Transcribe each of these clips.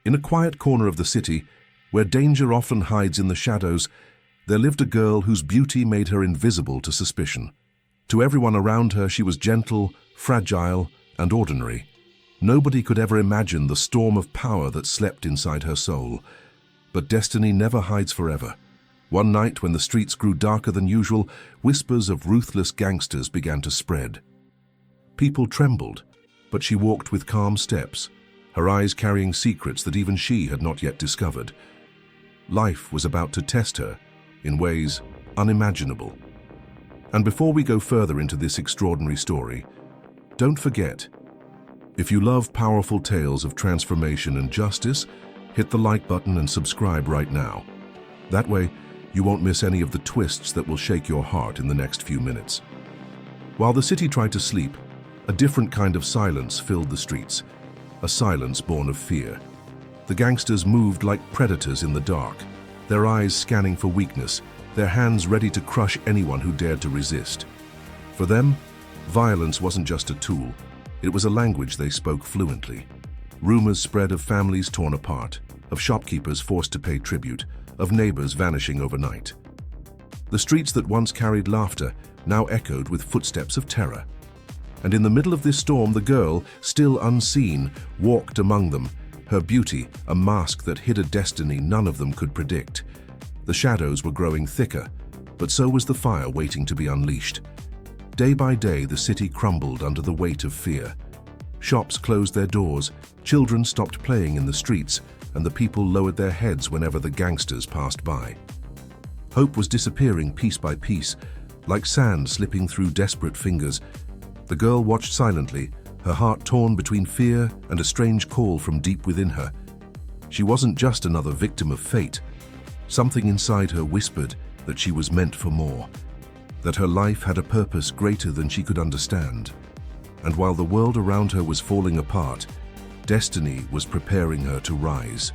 In a quiet corner of the city, where danger often hides in the shadows, there lived a girl whose beauty made her invisible to suspicion. To everyone around her, she was gentle, fragile, and ordinary. Nobody could ever imagine the storm of power that slept inside her soul. But destiny never hides forever. One night, when the streets grew darker than usual, whispers of ruthless gangsters began to spread. People trembled, but she walked with calm steps, her eyes carrying secrets that even she had not yet discovered. Life was about to test her in ways unimaginable. And before we go further into this extraordinary story, don't forget, if you love powerful tales of transformation and justice, hit the like button and subscribe right now. That way, you won't miss any of the twists that will shake your heart in the next few minutes. While the city tried to sleep, a different kind of silence filled the streets, a silence born of fear. The gangsters moved like predators in the dark, their eyes scanning for weakness, their hands ready to crush anyone who dared to resist. For them, violence wasn't just a tool, it was a language they spoke fluently. Rumors spread of families torn apart, of shopkeepers forced to pay tribute, of neighbors vanishing overnight. The streets that once carried laughter now echoed with footsteps of terror. And in the middle of this storm, the girl, still unseen, walked among them, her beauty a mask that hid a destiny none of them could predict. The shadows were growing thicker, but so was the fire waiting to be unleashed. Day by day, the city crumbled under the weight of fear. Shops closed their doors, children stopped playing in the streets, and the people lowered their heads whenever the gangsters passed by. Hope was disappearing piece by piece, like sand slipping through desperate fingers. The girl watched silently, her heart torn between fear and a strange call from deep within her. She wasn't just another victim of fate. Something inside her whispered that she was meant for more, that her life had a purpose greater than she could understand. And while the world around her was falling apart, destiny was preparing her to rise.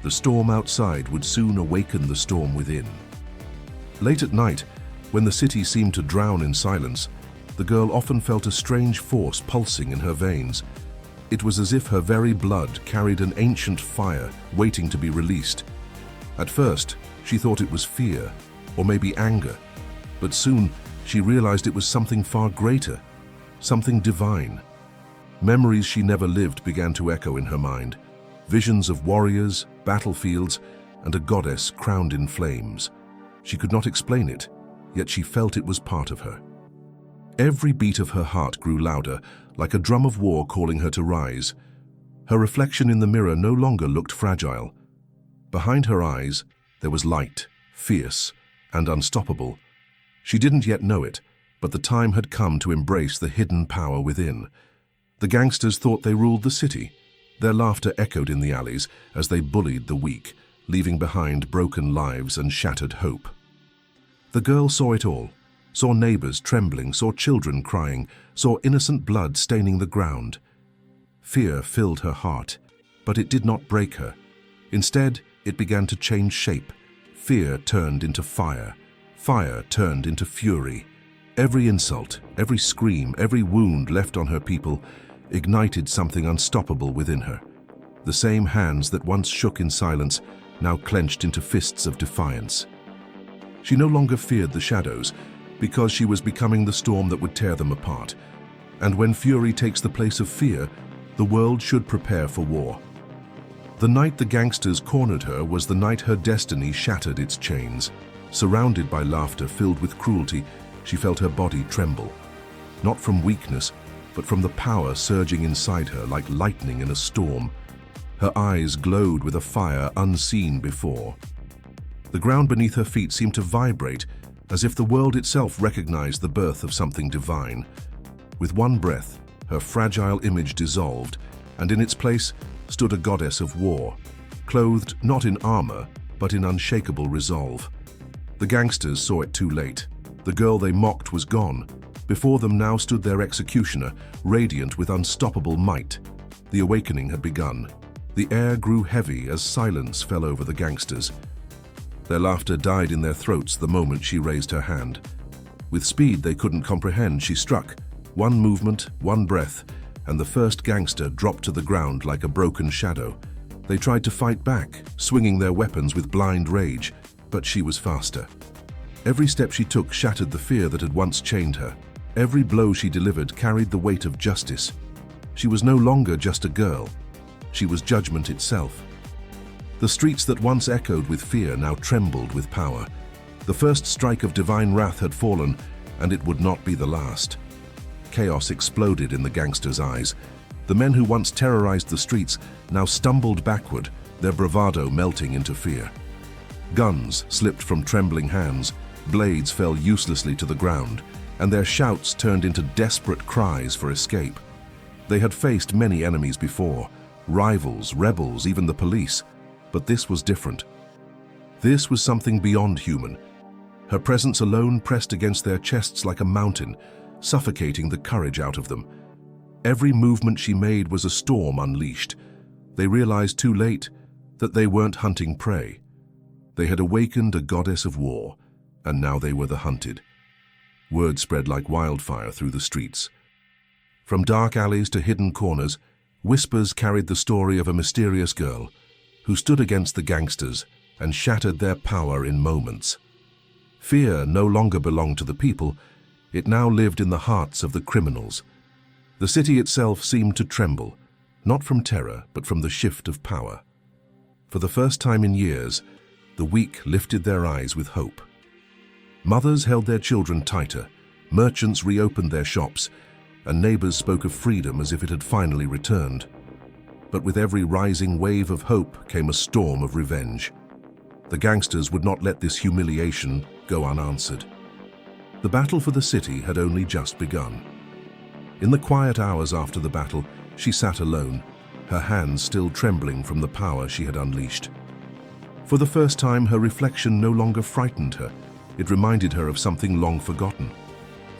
The storm outside would soon awaken the storm within. Late at night, when the city seemed to drown in silence, the girl often felt a strange force pulsing in her veins. It was as if her very blood carried an ancient fire waiting to be released. At first, she thought it was fear, or maybe anger, but soon she realized it was something far greater, something divine. Memories she never lived began to echo in her mind, visions of warriors, battlefields, and a goddess crowned in flames. She could not explain it, yet she felt it was part of her. Every beat of her heart grew louder, like a drum of war calling her to rise. Her reflection in the mirror no longer looked fragile. Behind her eyes, there was light, fierce, and unstoppable. She didn't yet know it, but the time had come to embrace the hidden power within. The gangsters thought they ruled the city. Their laughter echoed in the alleys as they bullied the weak, leaving behind broken lives and shattered hope. The girl saw it all, saw neighbors trembling, saw children crying, saw innocent blood staining the ground. Fear filled her heart, but it did not break her. Instead, it began to change shape. Fear turned into fire. Fire turned into fury. Every insult, every scream, every wound left on her people ignited something unstoppable within her. The same hands that once shook in silence now clenched into fists of defiance. She no longer feared the shadows, because she was becoming the storm that would tear them apart. And when fury takes the place of fear, the world should prepare for war. The night the gangsters cornered her was the night her destiny shattered its chains. Surrounded by laughter filled with cruelty, she felt her body tremble. Not from weakness, but from the power surging inside her like lightning in a storm. Her eyes glowed with a fire unseen before. The ground beneath her feet seemed to vibrate, as if the world itself recognized the birth of something divine. With one breath, her fragile image dissolved, and in its place stood a goddess of war, clothed not in armor, but in unshakable resolve. The gangsters saw it too late. The girl they mocked was gone. Before them now stood their executioner, radiant with unstoppable might. The awakening had begun. The air grew heavy as silence fell over the gangsters. Their laughter died in their throats the moment she raised her hand. With speed they couldn't comprehend, she struck. One movement, one breath, and the first gangster dropped to the ground like a broken shadow. They tried to fight back, swinging their weapons with blind rage, but she was faster. Every step she took shattered the fear that had once chained her. Every blow she delivered carried the weight of justice. She was no longer just a girl. She was judgment itself. The streets that once echoed with fear now trembled with power. The first strike of divine wrath had fallen, and it would not be the last. Chaos exploded in the gangsters' eyes. The men who once terrorized the streets now stumbled backward, their bravado melting into fear. Guns slipped from trembling hands, blades fell uselessly to the ground, and their shouts turned into desperate cries for escape. They had faced many enemies before, rivals, rebels, even the police, but this was different. This was something beyond human. Her presence alone pressed against their chests like a mountain, suffocating the courage out of them. Every movement she made was a storm unleashed. They realized too late that they weren't hunting prey. They had awakened a goddess of war, and now they were the hunted. Word spread like wildfire through the streets. From dark alleys to hidden corners, whispers carried the story of a mysterious girl who stood against the gangsters and shattered their power in moments. Fear no longer belonged to the people, it now lived in the hearts of the criminals. The city itself seemed to tremble, not from terror, but from the shift of power. For the first time in years, the weak lifted their eyes with hope. Mothers held their children tighter, merchants reopened their shops, and neighbors spoke of freedom as if it had finally returned. But with every rising wave of hope came a storm of revenge. The gangsters would not let this humiliation go unanswered. The battle for the city had only just begun. In the quiet hours after the battle, she sat alone, her hands still trembling from the power she had unleashed. For the first time, her reflection no longer frightened her. It reminded her of something long forgotten.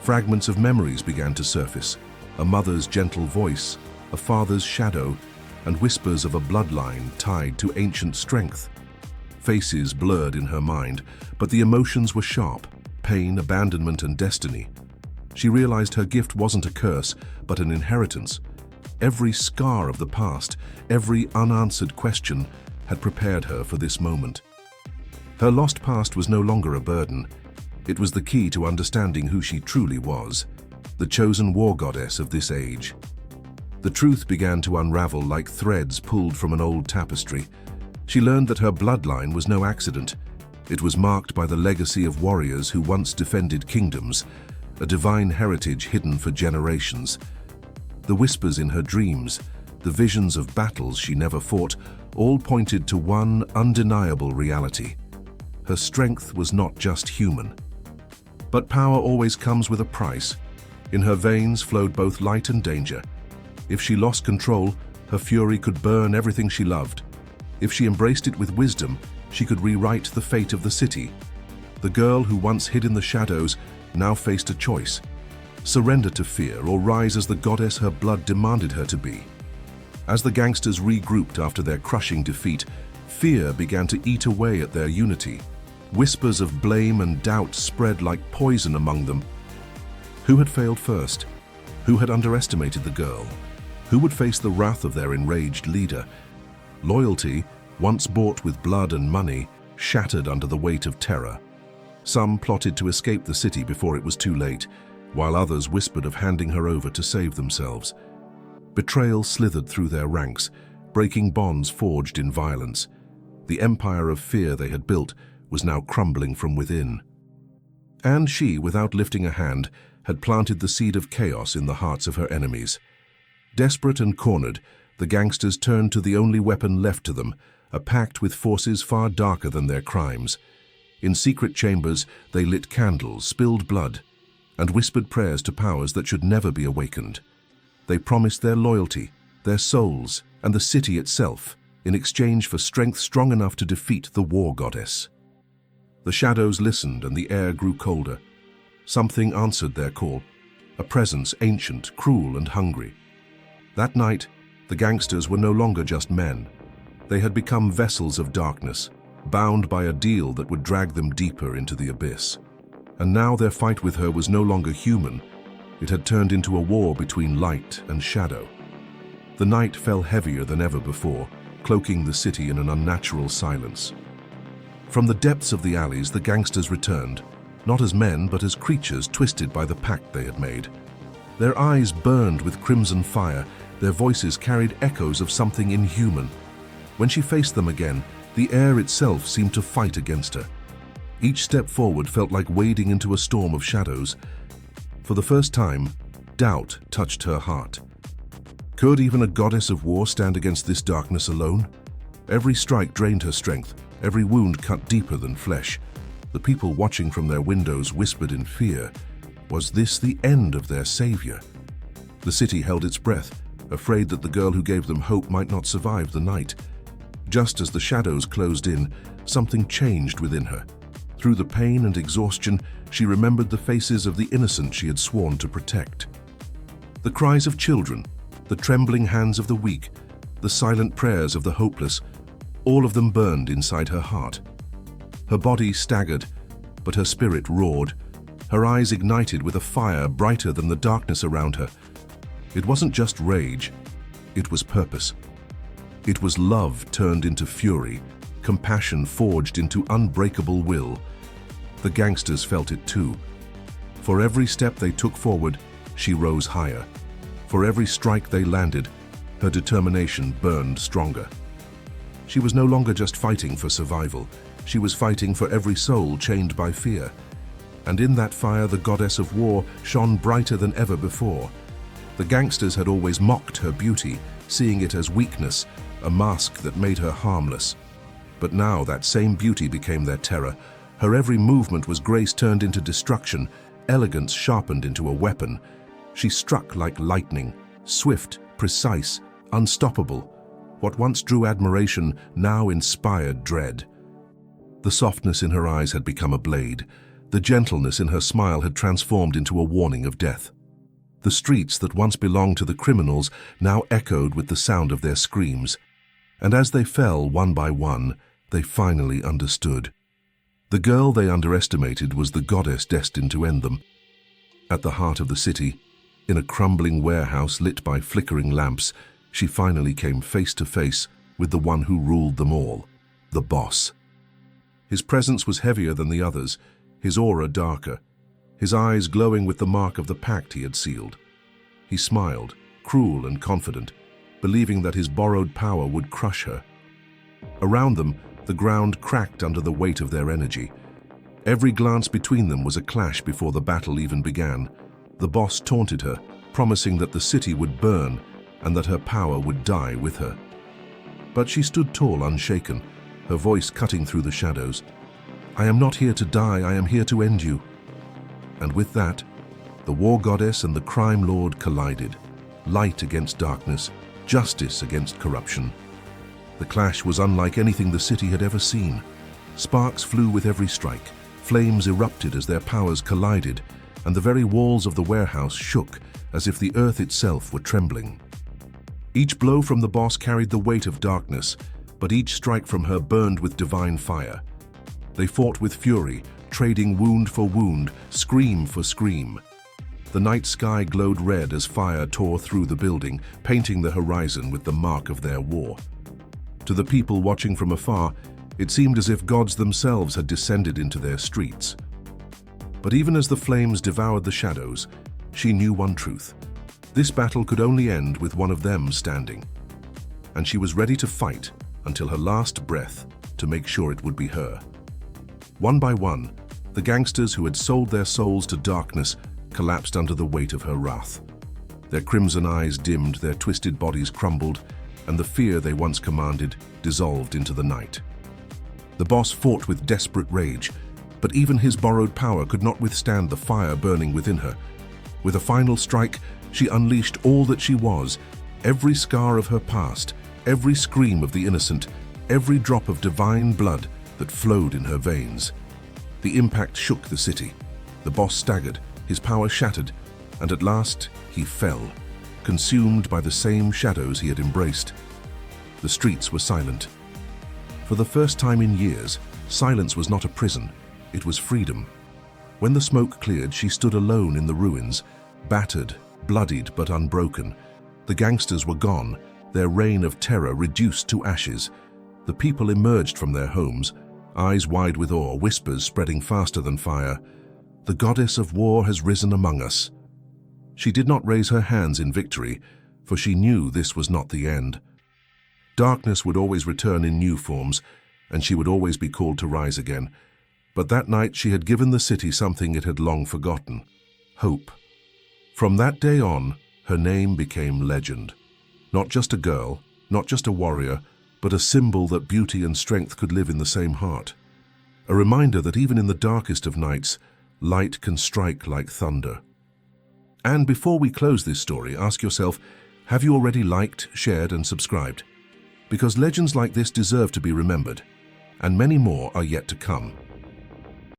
Fragments of memories began to surface, a mother's gentle voice, a father's shadow, and whispers of a bloodline tied to ancient strength. Faces blurred in her mind, but the emotions were sharp: pain, abandonment, and destiny. She realized her gift wasn't a curse, but an inheritance. Every scar of the past, every unanswered question, had prepared her for this moment. Her lost past was no longer a burden. It was the key to understanding who she truly was, the chosen war goddess of this age. The truth began to unravel like threads pulled from an old tapestry. She learned that her bloodline was no accident. It was marked by the legacy of warriors who once defended kingdoms, a divine heritage hidden for generations. The whispers in her dreams, the visions of battles she never fought, all pointed to one undeniable reality. Her strength was not just human. But power always comes with a price. In her veins flowed both light and danger. If she lost control, her fury could burn everything she loved. If she embraced it with wisdom, she could rewrite the fate of the city. The girl who once hid in the shadows now faced a choice: surrender to fear or rise as the goddess her blood demanded her to be. As the gangsters regrouped after their crushing defeat, fear began to eat away at their unity. Whispers of blame and doubt spread like poison among them. Who had failed first? Who had underestimated the girl? Who would face the wrath of their enraged leader? Loyalty, once bought with blood and money, shattered under the weight of terror. Some plotted to escape the city before it was too late, while others whispered of handing her over to save themselves. Betrayal slithered through their ranks, breaking bonds forged in violence. The empire of fear they had built was now crumbling from within. And she, without lifting a hand, had planted the seed of chaos in the hearts of her enemies. Desperate and cornered, the gangsters turned to the only weapon left to them, a pact with forces far darker than their crimes. In secret chambers, they lit candles, spilled blood, and whispered prayers to powers that should never be awakened. They promised their loyalty, their souls, and the city itself, in exchange for strength strong enough to defeat the war goddess. The shadows listened and the air grew colder. Something answered their call, a presence ancient, cruel, and hungry. That night, the gangsters were no longer just men. They had become vessels of darkness, bound by a deal that would drag them deeper into the abyss. And now their fight with her was no longer human. It had turned into a war between light and shadow. The night fell heavier than ever before, cloaking the city in an unnatural silence. From the depths of the alleys, the gangsters returned, not as men but as creatures twisted by the pact they had made. Their eyes burned with crimson fire, their voices carried echoes of something inhuman. When she faced them again, the air itself seemed to fight against her. Each step forward felt like wading into a storm of shadows. For the first time, doubt touched her heart. Could even a goddess of war stand against this darkness alone? Every strike drained her strength, every wound cut deeper than flesh. The people watching from their windows whispered in fear. Was this the end of their savior? The city held its breath, afraid that the girl who gave them hope might not survive the night. Just as the shadows closed in, something changed within her. Through the pain and exhaustion, she remembered the faces of the innocent she had sworn to protect. The cries of children, the trembling hands of the weak, the silent prayers of the hopeless, all of them burned inside her heart. Her body staggered, but her spirit roared. Her eyes ignited with a fire brighter than the darkness around her. It wasn't just rage, it was purpose. It was love turned into fury, compassion forged into unbreakable will. The gangsters felt it too. For every step they took forward, she rose higher. For every strike they landed, her determination burned stronger. She was no longer just fighting for survival. She was fighting for every soul chained by fear. And in that fire, the goddess of war shone brighter than ever before. The gangsters had always mocked her beauty, seeing it as weakness, a mask that made her harmless. But now that same beauty became their terror. Her every movement was grace turned into destruction, elegance sharpened into a weapon. She struck like lightning, swift, precise, unstoppable. What once drew admiration now inspired dread. The softness in her eyes had become a blade. The gentleness in her smile had transformed into a warning of death. The streets that once belonged to the criminals now echoed with the sound of their screams. And as they fell one by one, they finally understood. The girl they underestimated was the goddess destined to end them. At the heart of the city, in a crumbling warehouse lit by flickering lamps, she finally came face to face with the one who ruled them all, the boss. His presence was heavier than the others, his aura darker, his eyes glowing with the mark of the pact he had sealed. He smiled, cruel and confident, believing that his borrowed power would crush her. Around them, the ground cracked under the weight of their energy. Every glance between them was a clash before the battle even began. The boss taunted her, promising that the city would burn and that her power would die with her. But she stood tall, unshaken, her voice cutting through the shadows. "I am not here to die, I am here to end you." And with that, the war goddess and the crime lord collided. Light against darkness, justice against corruption. The clash was unlike anything the city had ever seen. Sparks flew with every strike, flames erupted as their powers collided, and the very walls of the warehouse shook as if the earth itself were trembling. Each blow from the boss carried the weight of darkness, but each strike from her burned with divine fire. They fought with fury, trading wound for wound, scream for scream. The night sky glowed red as fire tore through the building, painting the horizon with the mark of their war. To the people watching from afar, it seemed as if gods themselves had descended into their streets. But even as the flames devoured the shadows, she knew one truth. This battle could only end with one of them standing. And she was ready to fight until her last breath to make sure it would be her. One by one, the gangsters who had sold their souls to darkness collapsed under the weight of her wrath. Their crimson eyes dimmed, their twisted bodies crumbled, and the fear they once commanded dissolved into the night. The boss fought with desperate rage, but even his borrowed power could not withstand the fire burning within her. With a final strike, she unleashed all that she was, every scar of her past, every scream of the innocent, every drop of divine blood that flowed in her veins. The impact shook the city. The boss staggered, his power shattered, and at last he fell, consumed by the same shadows he had embraced. The streets were silent. For the first time in years, silence was not a prison, it was freedom. When the smoke cleared, she stood alone in the ruins, battered, bloodied but unbroken. The gangsters were gone, their reign of terror reduced to ashes. The people emerged from their homes, eyes wide with awe, whispers spreading faster than fire. The goddess of war has risen among us. She did not raise her hands in victory, for she knew this was not the end. Darkness would always return in new forms, and she would always be called to rise again. But that night she had given the city something it had long forgotten: hope. From that day on, her name became legend. Not just a girl, not just a warrior, but a symbol that beauty and strength could live in the same heart. A reminder that even in the darkest of nights, light can strike like thunder. And before we close this story, ask yourself, have you already liked, shared, and subscribed? Because legends like this deserve to be remembered, and many more are yet to come.